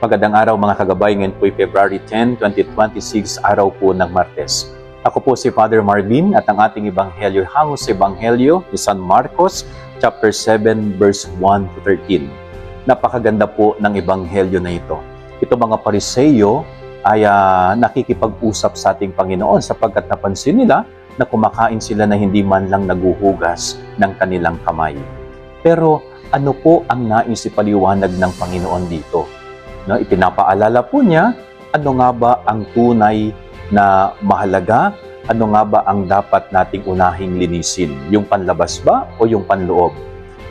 Magandang araw mga kagabay, ngayon po ay February 10, 2026, araw po ng Martes. Ako po si Father Marvin at ang ating Ebanghelyo hango sa Ebanghelyo ni San Marcos, chapter 7, verse 1 to 13. Napakaganda po ng Ebanghelyo na ito. Ito mga Pariseyo ay nakikipag-usap sa ating Panginoon sapagkat napansin nila na kumakain sila na hindi man lang naguhugas ng kanilang kamay. Pero ano po ang nais ipaliwanag ng Panginoon dito? No, ipinapaalala po niya, ano nga ba ang tunay na mahalaga? Ano nga ba ang dapat nating unahing linisin? Yung panlabas ba o yung panloob?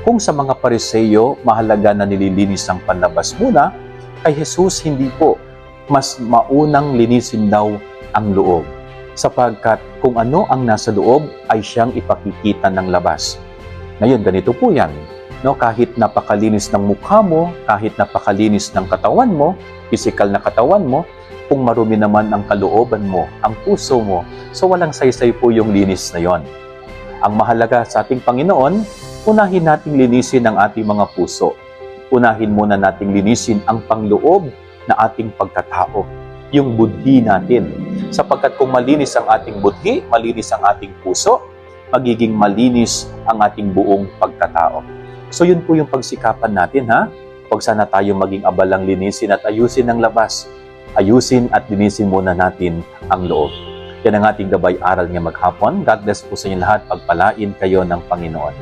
Kung sa mga Pariseyo, mahalaga na nililinis ang panlabas muna, kay Jesus hindi po. Mas maunang linisin daw ang loob. Sapagkat kung ano ang nasa loob ay siyang ipakikita ng labas. Ngayon, ganito po yan. No, kahit napakalinis ng mukha mo, kahit napakalinis ng katawan mo, physical na katawan mo, kung marumi naman ang kalooban mo, ang puso mo, so walang saysay po yung linis na yon. Ang mahalaga sa ating Panginoon, unahin nating linisin ang ating mga puso. Unahin muna nating linisin ang pangloob na ating pagkatao, yung budhi natin. Sapagkat kung malinis ang ating budhi, malinis ang ating puso, magiging malinis ang ating buong pagkatao. So yun po yung pagsikapan natin, ha? Huwag sana tayo maging abalang linisin at ayusin ang labas. Ayusin at linisin muna natin ang loob. Yan ang ating gabay aral niya maghapon. God bless po sa inyo lahat. Pagpalain kayo ng Panginoon.